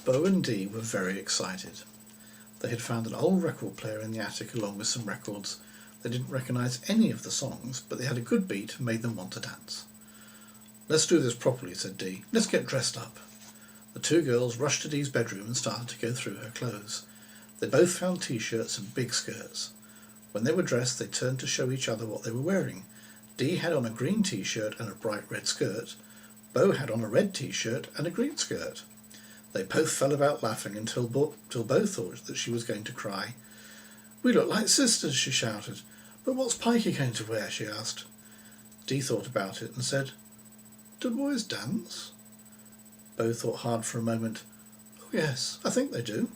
Bo and Dee were very excited. They had found an old record player in the attic along with some records. They didn't recognise any of the songs, but they had a good beat and made them want to dance. "Let's do this properly," said Dee. "Let's get dressed up." The two girls rushed to Dee's bedroom and started to go through her clothes. They both found t-shirts and big skirts. When they were dressed, they turned to show each other what they were wearing. Dee had on a green t-shirt and a bright red skirt. Bo had on a red t-shirt and a green skirt. They both fell about laughing until Bo thought that she was going to cry. "We look like sisters," she shouted. "But what's Pikey going to wear?" she asked. Dee thought about it and said, "Do boys dance?" Bo thought hard for a moment. "Oh yes, I think they do.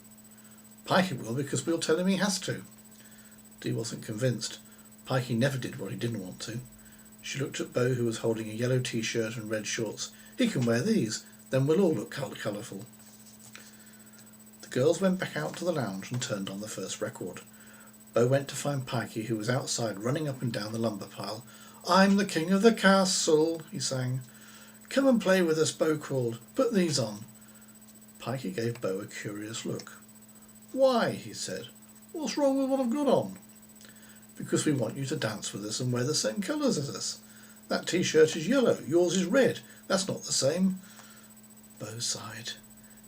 Pikey will, because we'll tell him he has to." Dee wasn't convinced. Pikey never did what he didn't want to. She looked at Bo, who was holding a yellow t-shirt and red shorts. "He can wear these, then we'll all look colourful." The girls went back out to the lounge and turned on the first record. Bo went to find Pikey, who was outside running up and down the lumber pile. "I'm the king of the castle," he sang. "Come and play with us," Bo called. "Put these on." Pikey gave Bo a curious look. "Why?" he said. "What's wrong with what I've got on?" "Because we want you to dance with us and wear the same colours as us. That t-shirt is yellow, yours is red. That's not the same." Bo sighed.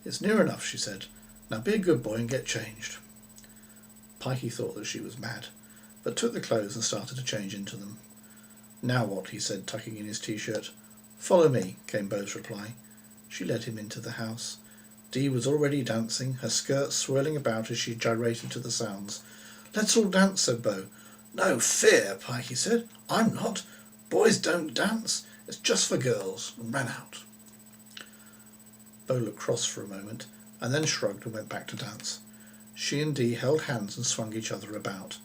"It's near enough," she said. "Now be a good boy and get changed." Pikey thought that she was mad, but took the clothes and started to change into them. "Now what?" he said, tucking in his t-shirt. "Follow me," came Bo's reply. She led him into the house. Dee was already dancing, her skirt swirling about as she gyrated to the sounds. "Let's all dance," said Bo. "No fear," Pikey said. "I'm not. Boys don't dance. It's just for girls," and ran out. Bo looked cross for a moment, and then shrugged and went back to dance. She and Dee held hands and swung each other about.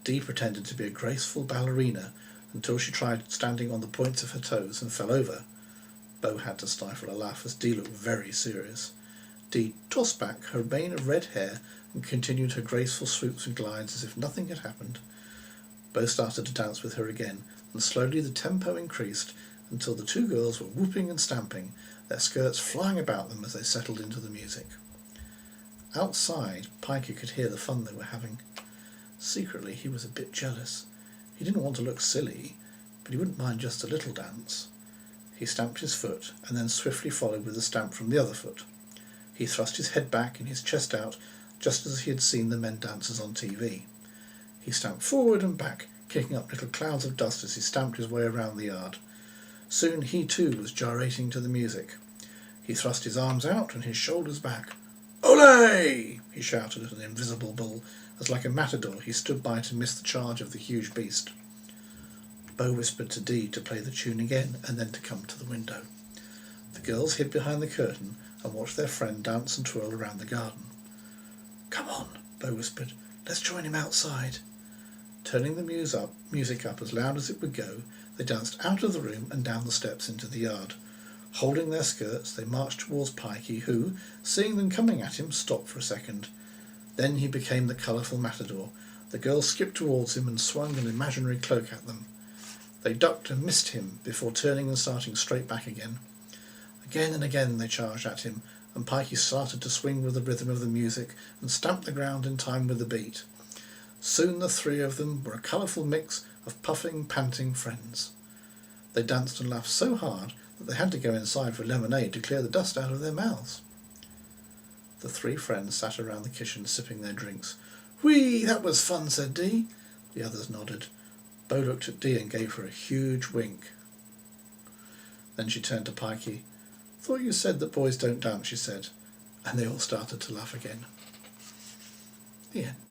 Dee pretended to be a graceful ballerina until she tried standing on the points of her toes and fell over. Bo had to stifle a laugh as Dee looked very serious. Dee tossed back her mane of red hair and continued her graceful swoops and glides as if nothing had happened. Bo started to dance with her again, and slowly the tempo increased until the two girls were whooping and stamping, their skirts flying about them as they settled into the music. Outside, Pikey could hear the fun they were having. Secretly, he was a bit jealous. He didn't want to look silly, but he wouldn't mind just a little dance. He stamped his foot, and then swiftly followed with a stamp from the other foot. He thrust his head back and his chest out, just as he had seen the men dancers on TV. He stamped forward and back, kicking up little clouds of dust as he stamped his way around the yard. Soon he too was gyrating to the music. He thrust his arms out and his shoulders back. "Olé!" he shouted at an invisible bull, as like a matador he stood by to miss the charge of the huge beast. Bo whispered to Dee to play the tune again and then to come to the window. The girls hid behind the curtain and watched their friend dance and twirl around the garden. "Come on," Bo whispered. "Let's join him outside." Turning the music up as loud as it would go, they danced out of the room and down the steps into the yard. Holding their skirts, they marched towards Pikey, who, seeing them coming at him, stopped for a second. Then he became the colourful matador. The girls skipped towards him and swung an imaginary cloak at them. They ducked and missed him before turning and starting straight back again. Again and again they charged at him, and Pikey started to swing with the rhythm of the music and stamp the ground in time with the beat. Soon the three of them were a colourful mix of puffing, panting friends. They danced and laughed so hard that they had to go inside for lemonade to clear the dust out of their mouths. The three friends sat around the kitchen sipping their drinks. "Whee! That was fun," said Dee. The others nodded. Bo looked at Dee and gave her a huge wink. Then she turned to Pikey. "Thought you said that boys don't dance," she said, and they all started to laugh again. The end.